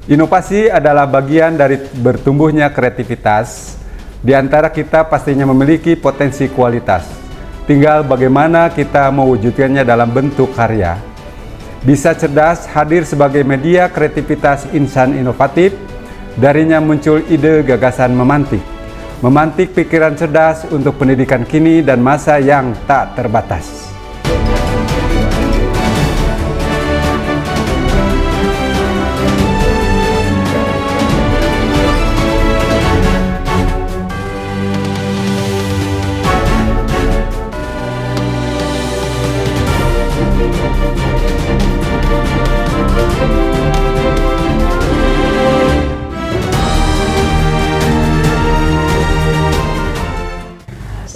Inovasi adalah bagian dari bertumbuhnya kreativitas. Di antara kita pastinya memiliki potensi kualitas. Tinggal bagaimana kita mewujudkannya dalam bentuk karya. Bisa Cerdas hadir sebagai media kreativitas insan inovatif. Darinya muncul ide gagasan memantik. Memantik pikiran cerdas untuk pendidikan kini dan masa yang tak terbatas.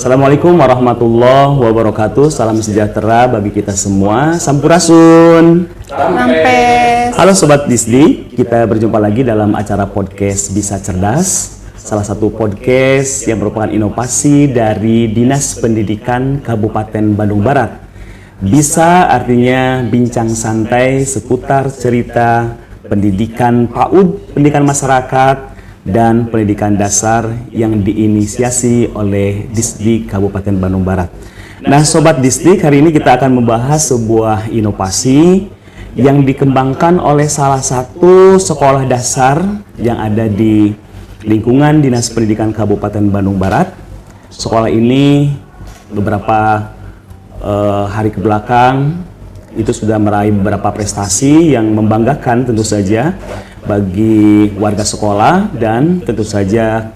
Assalamualaikum warahmatullahi wabarakatuh. Salam sejahtera bagi kita semua. Sampurasun. Sampes. Halo Sobat Disdi, kita berjumpa lagi dalam acara podcast Bisa Cerdas. Salah satu podcast yang merupakan inovasi dari Dinas Pendidikan Kabupaten Bandung Barat. Bisa artinya bincang santai seputar cerita pendidikan PAUD, pendidikan masyarakat, dan pendidikan dasar yang diinisiasi oleh Disdik Kabupaten Bandung Barat. Nah Sobat Disdik, hari ini kita akan membahas sebuah inovasi yang dikembangkan oleh salah satu sekolah dasar yang ada di lingkungan Dinas Pendidikan Kabupaten Bandung Barat. Sekolah ini beberapa hari kebelakang itu sudah meraih beberapa prestasi yang membanggakan tentu saja bagi warga sekolah dan tentu saja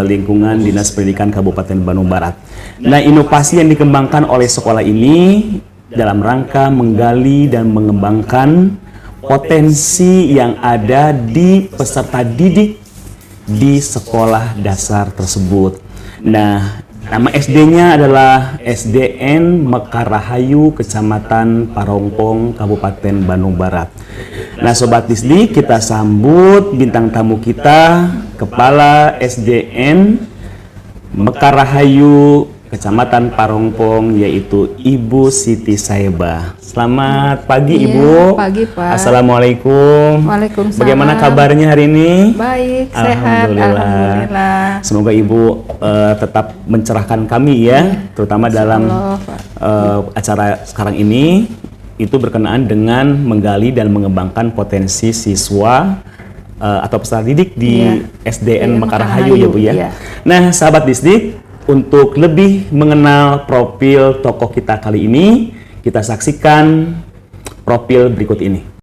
lingkungan Dinas Pendidikan Kabupaten Bandung Barat. Nah, inovasi yang dikembangkan oleh sekolah ini dalam rangka menggali dan mengembangkan potensi yang ada di peserta didik di sekolah dasar tersebut. Nah, nama SD-nya adalah SDN Mekar Rahayu, Kecamatan Parongpong, Kabupaten Bandung Barat. Nah Sobat Disdi, kita sambut bintang tamu kita, Kepala SDN Mekar Rahayu, Kecamatan Parongpong, yaitu Ibu Siti Saeba. Selamat pagi Ibu. Pagi Pak. Assalamualaikum. Waalaikumsalam. Bagaimana kabarnya hari ini? Baik, sehat. Alhamdulillah. Semoga Ibu tetap mencerahkan kami ya, terutama dalam acara sekarang ini. Itu berkenaan dengan menggali dan mengembangkan potensi siswa atau peserta didik di SDN Mekar Rahayu ya Bu ya. Iya. Nah sahabat Disdik, untuk lebih mengenal profil tokoh kita kali ini, kita saksikan profil berikut ini.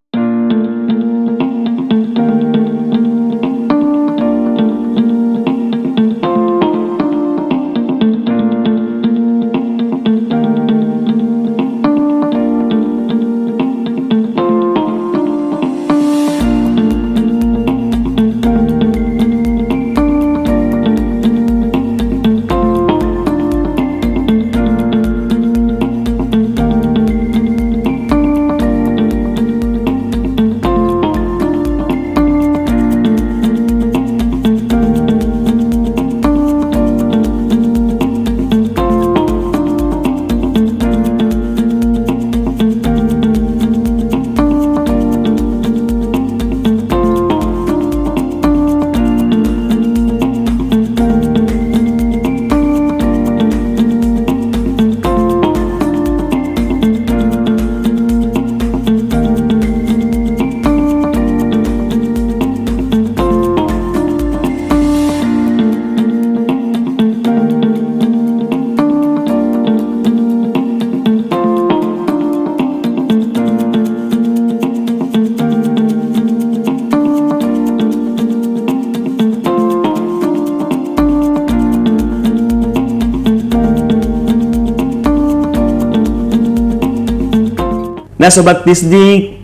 Nah Sobat Disdik,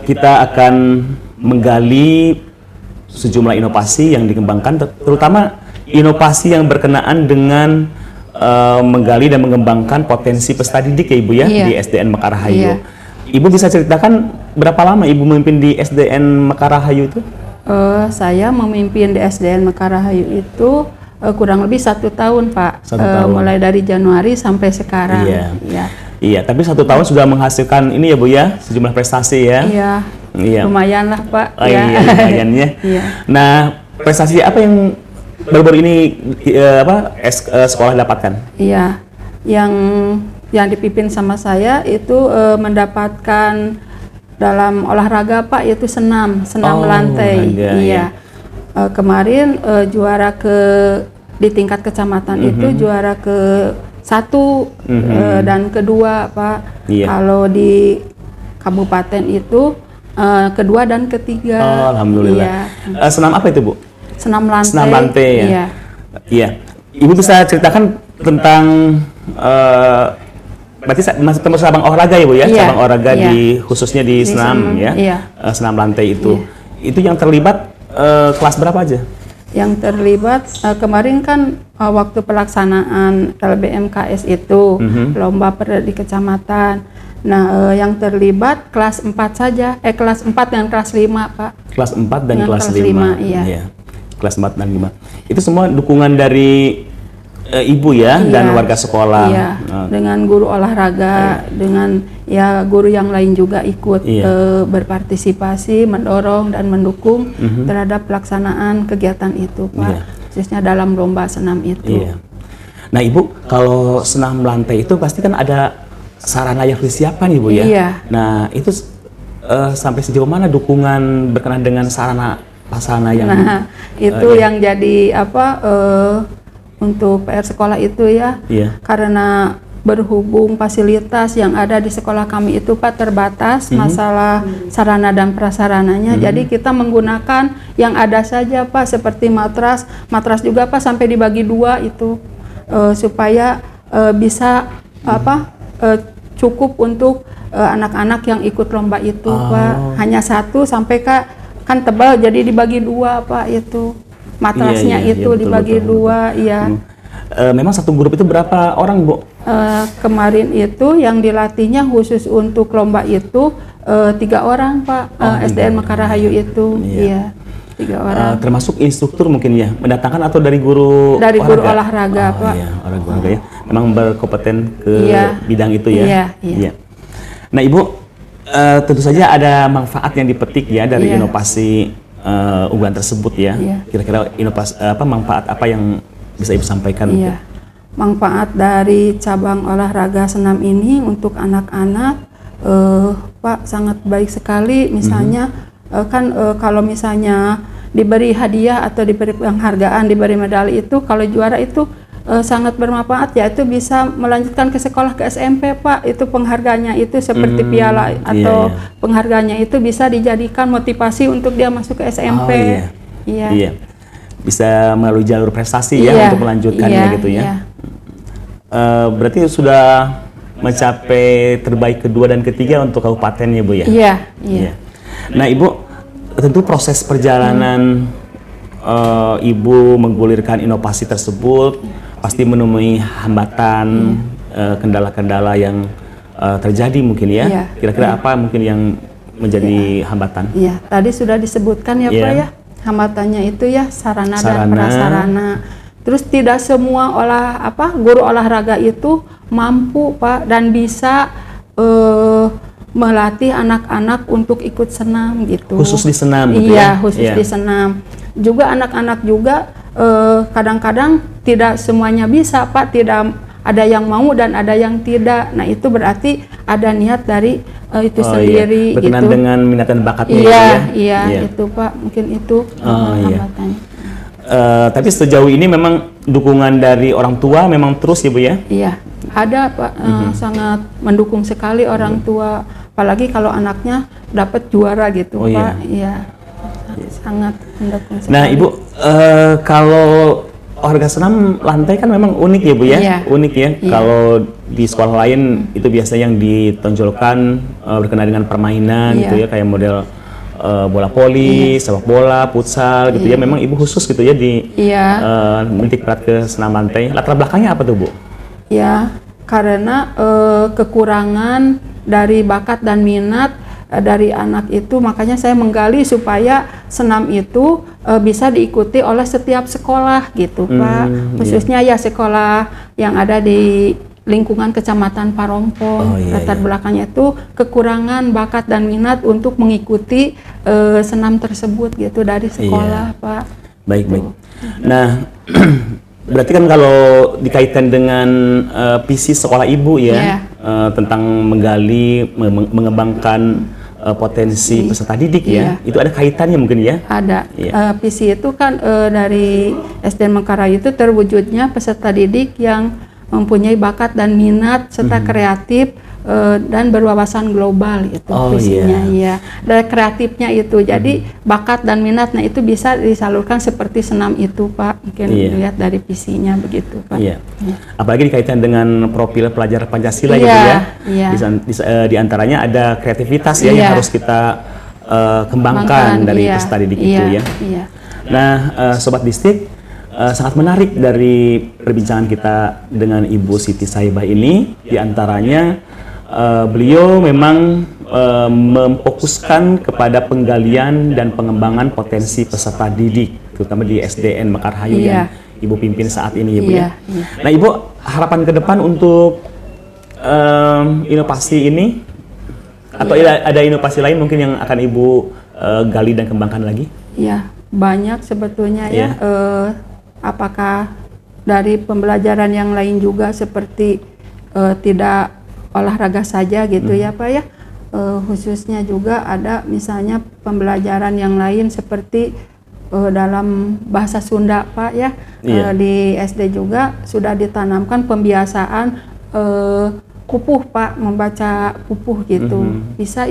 kita akan menggali sejumlah inovasi yang dikembangkan, terutama inovasi yang berkenaan dengan menggali dan mengembangkan potensi peserta didik ya Ibu ya, di SDN Mekar Rahayu. Iya. Ibu bisa ceritakan berapa lama Ibu memimpin di SDN Mekar Rahayu itu? Saya memimpin di SDN Mekar Rahayu itu kurang lebih 1 tahun Pak. 1 tahun. Mulai dari Januari sampai sekarang. Iya. Iya. Iya, tapi 1 tahun sudah menghasilkan ini ya Bu ya, sejumlah prestasi ya. Iya. Iya. lumayan lah Pak. Oh iya, lumayan ya. Iya. Nah, prestasi apa yang baru-baru ini sekolah dapatkan? Iya, yang dipimpin sama saya itu mendapatkan dalam olahraga Pak, yaitu senam lantai. Olahraga, iya. Kemarin juara di tingkat kecamatan itu juara ke-1 dan kedua Pak. Iya. Kalau di kabupaten itu kedua dan ketiga. Oh, alhamdulillah. Iya. Senam apa itu, Bu? Senam lantai. Senam lantai ya. Iya. Iya. Ibu bisa ceritakan tentang berarti masih termasuk cabang olahraga ya, Bu ya? Iya. Cabang olahraga Iya. khususnya di senam ya. Iya. Senam lantai itu. Iya. Itu yang terlibat kelas berapa aja? Yang terlibat kemarin kan waktu pelaksanaan LBMKS itu lomba di kecamatan. Nah, yang terlibat kelas 4 saja, kelas 4 dan kelas 5 Pak. Kelas 4 dan Dengan kelas kelas 5. 5, iya. Kelas 4 dan 5. Itu semua dukungan dari ibu ya, dan warga sekolah. Iya, dengan guru olahraga, dengan ya guru yang lain juga ikut berpartisipasi, mendorong dan mendukung terhadap pelaksanaan kegiatan itu Pak. Iya. Khususnya dalam lomba senam itu. Iya. Nah Ibu, kalau senam lantai itu pasti kan ada sarana yang disiapkan Ibu ya? Iya. Nah itu sampai sejauh mana dukungan berkenaan dengan sarana yang... Nah, itu yang jadi untuk PR sekolah itu ya, karena berhubung fasilitas yang ada di sekolah kami itu Pak terbatas masalah sarana dan prasarananya, jadi kita menggunakan yang ada saja Pak, seperti matras juga Pak sampai dibagi 2 itu supaya bisa cukup untuk anak-anak yang ikut lomba itu Pak, hanya 1 sampai kan tebal jadi dibagi 2 Pak itu. Matrasnya itu betul, dibagi betul. 2, iya. Memang satu grup itu berapa orang, Bu? Kemarin itu yang dilatihnya khusus untuk lomba itu 3 orang, Pak. SDN Mekarahayu itu, iya. 3 orang. Termasuk instruktur mungkin ya, mendatangkan atau dari guru? Dari guru olahraga, Pak. Iya, olahraga ya. Memang berkompeten ke bidang itu ya. Iya. Nah, Ibu, tentu saja ada manfaat yang dipetik ya dari inovasi unggulan tersebut ya. Kira-kira inovasi manfaat apa yang bisa Ibu sampaikan? Iya. Manfaat dari cabang olahraga senam ini untuk anak-anak Pak sangat baik sekali. Misalnya kalau misalnya diberi hadiah atau diberi penghargaan, diberi medali itu, kalau juara itu sangat bermanfaat, yaitu bisa melanjutkan ke sekolah ke SMP Pak. Itu penghargaannya itu seperti piala atau penghargaannya itu bisa dijadikan motivasi untuk dia masuk ke SMP. Iya. Bisa melalui jalur prestasi ya untuk melanjutkannya gitu ya. Berarti sudah mencapai terbaik kedua dan ketiga untuk kabupaten ya Bu ya. Iya. Nah Ibu, tentu proses perjalanan Ibu menggulirkan inovasi tersebut pasti menemui hambatan, kendala-kendala yang terjadi mungkin ya. Kira-kira apa mungkin yang menjadi hambatan? Iya, tadi sudah disebutkan ya Pak ya. Hambatannya itu ya sarana dan prasarana. Terus tidak semua guru olahraga itu mampu Pak dan bisa melatih anak-anak untuk ikut senam gitu. Khusus di senam gitu ya? Iya, khusus di senam. Juga anak-anak juga kadang-kadang tidak semuanya bisa Pak, tidak ada yang mau dan ada yang tidak. Nah itu berarti ada niat dari itu sendiri berkenan gitu. Dengan minat dan bakatnya Iya, itu Pak, mungkin itu hambatannya. Tapi sejauh ini memang dukungan dari orang tua memang terus ya Bu ya? Iya, ada Pak, sangat mendukung sekali orang tua, apalagi kalau anaknya dapat juara gitu Pak. Iya. Sangat mendukung sekali. Nah Ibu, kalau olahraga senam lantai kan memang unik ya Bu ya? Unik ya. Kalau di sekolah lain itu biasanya yang ditonjolkan berkenaan dengan permainan gitu ya, kayak model bola voli, sepak bola, futsal gitu ya. Memang Ibu khusus gitu ya di menitik berat ke senam lantai. Latar belakangnya apa tuh Bu? Ya, karena kekurangan dari bakat dan minat dari anak itu, makanya saya menggali supaya senam itu bisa diikuti oleh setiap sekolah gitu Pak. Khususnya ya sekolah yang ada di lingkungan Kecamatan Parongpong. Oh, iya, Latar iya. belakangnya itu kekurangan bakat dan minat untuk mengikuti senam tersebut gitu dari sekolah, Pak. Baik. Nah, berarti kan kalau dikaitkan dengan visi sekolah Ibu ya, tentang menggali, mengembangkan potensi peserta didik ya, itu ada kaitannya mungkin ya? Ada. Iya. Visi itu kan dari SDN Manggarai itu terwujudnya peserta didik yang mempunyai bakat dan minat serta kreatif dan berwawasan global itu visinya ya. Dari kreatifnya itu jadi bakat dan minatnya itu bisa disalurkan seperti senam itu, Pak. Mungkin dilihat dari visinya begitu, Pak. Iya. Apalagi dikaitkan dengan profil pelajar Pancasila gitu ya. Iya. Di antaranya ada kreativitas ya yang harus kita kembangkan dari peserta didik itu ya. Iya. Nah, Sobat Distrik, sangat menarik dari perbincangan kita dengan Ibu Siti Saibah ini. Di antaranya beliau memang memfokuskan kepada penggalian dan pengembangan potensi peserta didik, terutama di SDN Mekarhayu yang Ibu pimpin saat ini, Ibu ya. Nah, Ibu, harapan ke depan untuk inovasi ini, atau ada inovasi lain mungkin yang akan Ibu gali dan kembangkan lagi? Ya, banyak sebetulnya ya. Apakah dari pembelajaran yang lain juga seperti tidak olahraga saja gitu ya, Pak ya. Khususnya juga ada misalnya pembelajaran yang lain seperti dalam bahasa Sunda, Pak ya. Di SD juga sudah ditanamkan pembiasaan pupuh, Pak, membaca pupuh gitu. Bisa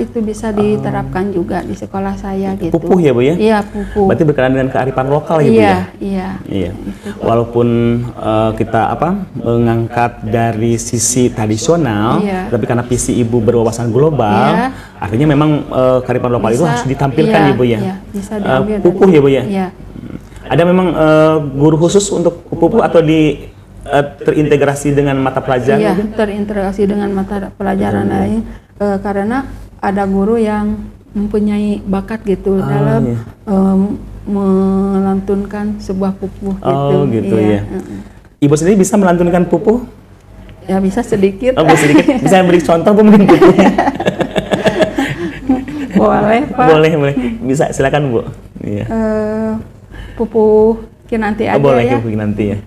diterapkan juga di sekolah saya gitu. Pupuh ya, Bu ya? Iya, pupuh. Berarti berkenaan dengan kearifan lokal ya, Bu ya? Iya. Walaupun kita mengangkat dari sisi tradisional, tapi karena visi Ibu berwawasan global, artinya memang kearifan lokal itu harus ditampilkan ya, Bu ya? Iya, bisa diambil pupuh ya, Bu ya? Iya. Ada memang guru khusus untuk pupuh atau terintegrasi dengan mata pelajaran? Iya, terintegrasi dengan mata pelajaran lain karena ada guru yang mempunyai bakat gitu dalam melantunkan sebuah pupuh gitu. Oh gitu ya. Ibu sendiri bisa melantunkan pupuh? Ya bisa sedikit. Oh, sedikit. Bisa beri contoh Bu mungkin pupuhnya? Boleh, Pak. Boleh. Bisa, silakan Bu. Iya. Pupuh Kinanti aja boleh, ya. Pupuh Kinanti ya.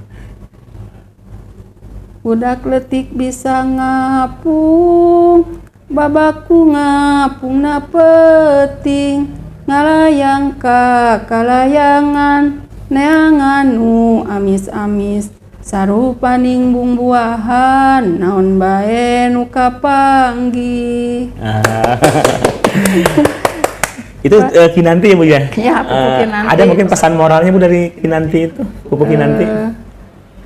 Budak letik bisa ngapung, babaku ngapung na peting, ngalayang ka kalayangan, neangan nu amis-amis, sarupaning bumbuahan, naon bae nu kapanggih. Itu Kinanti ya Bu ya? Iya, Pupuh Kinanti. Ada mungkin pesan moralnya Bu dari Kinanti itu, Pupuh Kinanti?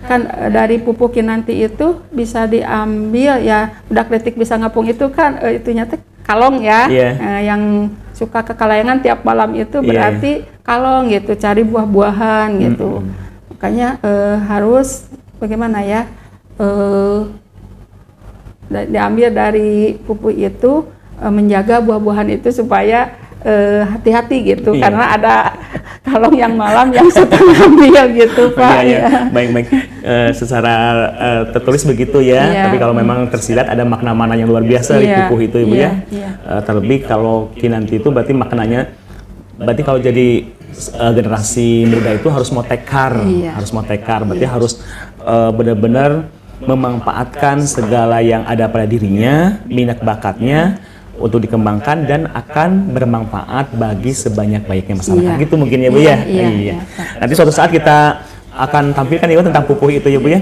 Kan dari Pupuh Kinanti itu bisa diambil ya, budak letik bisa ngapung itu kan itunya teh kalong ya, yang suka ke kalayangan tiap malam itu berarti kalong gitu, cari buah-buahan gitu. Makanya harus bagaimana ya, diambil dari pupuh itu, menjaga buah-buahan itu supaya hati-hati gitu, karena ada kalong yang malam yang suka ngambil gitu, Pak. Baik. Secara tertulis begitu ya, tapi kalau memang tersirat ada makna-makna yang luar biasa di pupuh itu, Ibu ya. Terlebih kalau Kinanti itu berarti maknanya, berarti kalau jadi generasi muda itu harus mau tekar, berarti harus benar-benar memanfaatkan segala yang ada pada dirinya, minat bakatnya untuk dikembangkan dan akan bermanfaat bagi sebanyak-banyaknya masyarakat. Gitu mungkin ya Bu ya. Iya. Nanti suatu saat kita akan tampilkan Ibu tentang pupuh itu ya Bu ya.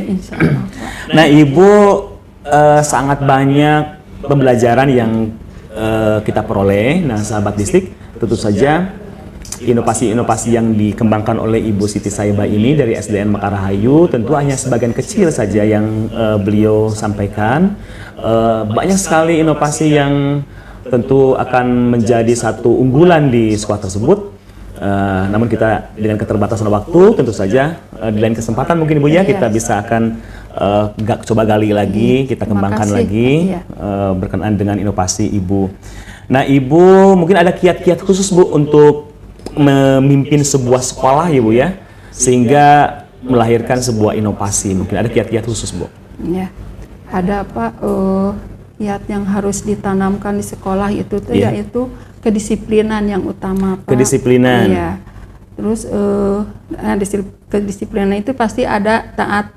Nah Ibu sangat banyak pembelajaran yang kita peroleh. Nah sahabat distrik, tentu saja inovasi-inovasi yang dikembangkan oleh Ibu Siti Saibah ini dari SDN Mekarhayu tentu hanya sebagian kecil saja yang beliau sampaikan. Banyak sekali inovasi yang tentu akan menjadi satu unggulan di sekolah tersebut. Namun kita dengan keterbatasan waktu tentu saja di lain kesempatan mungkin Ibu ya kita bisa akan coba gali lagi, kita kembangkan lagi berkenaan dengan inovasi Ibu. Nah Ibu mungkin ada kiat-kiat khusus Bu untuk memimpin sebuah sekolah ya Bu ya, sehingga melahirkan sebuah inovasi. Mungkin ada kiat-kiat khusus Bu? Ya, ada kiat yang harus ditanamkan di sekolah itu tuh Iya. yaitu kedisiplinan yang utama, Pak. Kedisiplinan. Iya. Terus kedisiplinan itu pasti ada taat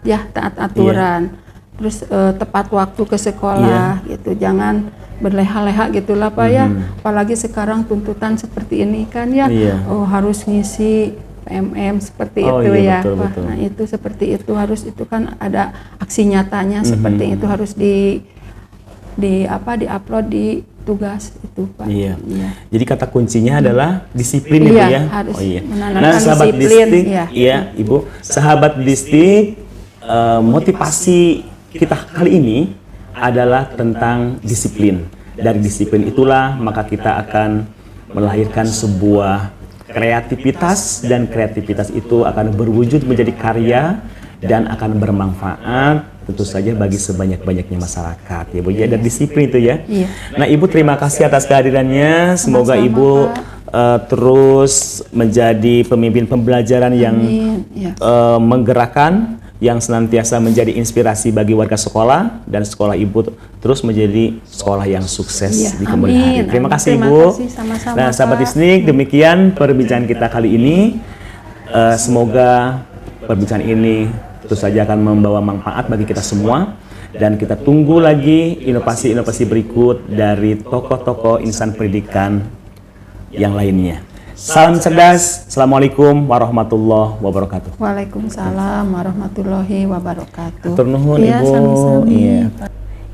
aturan. Terus tepat waktu ke sekolah gitu. Jangan berleha-leha gitulah Pak ya. Apalagi sekarang tuntutan seperti ini kan ya. Iya. Harus ngisi PMM seperti Oh, itu iya, ya betul, Pak. betul. Nah, itu seperti itu harus, itu kan ada aksi nyatanya seperti itu harus di-upload di tugas itu Pak. Iya. Iya. Jadi kata kuncinya adalah disiplin Iya, itu ya. harus Oh iya. menanamkan Nah, sahabat disiplin, Distik, iya. iya Ibu, sahabat Distik, motivasi kita kali ini adalah tentang disiplin. Dari disiplin itulah maka kita akan melahirkan sebuah kreativitas, dan kreativitas itu akan berwujud menjadi karya dan akan bermanfaat tentu saja bagi sebanyak-banyaknya masyarakat ya Bu ya, dan disiplin itu ya. Iya. Nah Ibu, terima kasih atas kehadirannya, semoga Sama-sama, Ibu terus menjadi pemimpin pembelajaran yang Amin. Iya. menggerakkan, yang senantiasa menjadi inspirasi bagi warga sekolah, dan sekolah Ibu terus menjadi sekolah yang sukses Iya, di kemudian hari. amin. Terima kasih Terima Ibu. kasih, sama-sama, Nah sahabat Pak. Distik, demikian perbincangan kita kali ini. Semoga perbincangan ini tentu saja akan membawa manfaat bagi kita semua, dan kita tunggu lagi inovasi-inovasi berikut dari tokoh-tokoh insan pendidikan yang lainnya. Salam cerdas. Assalamualaikum warahmatullahi wabarakatuh. Waalaikumsalam warahmatullahi wabarakatuh. Atur nuhun Iya, Ibu. sami-sami. Iya.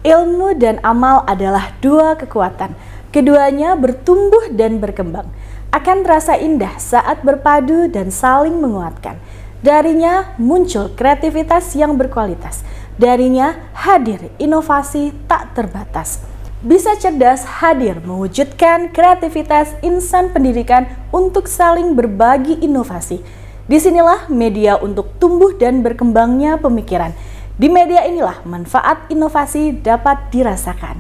Ilmu dan amal adalah dua kekuatan. Keduanya bertumbuh dan berkembang. Akan terasa indah saat berpadu dan saling menguatkan. Darinya muncul kreativitas yang berkualitas. Darinya hadir inovasi tak terbatas. Bisa Cerdas hadir mewujudkan kreativitas insan pendidikan untuk saling berbagi inovasi. Disinilah media untuk tumbuh dan berkembangnya pemikiran. Di media inilah manfaat inovasi dapat dirasakan.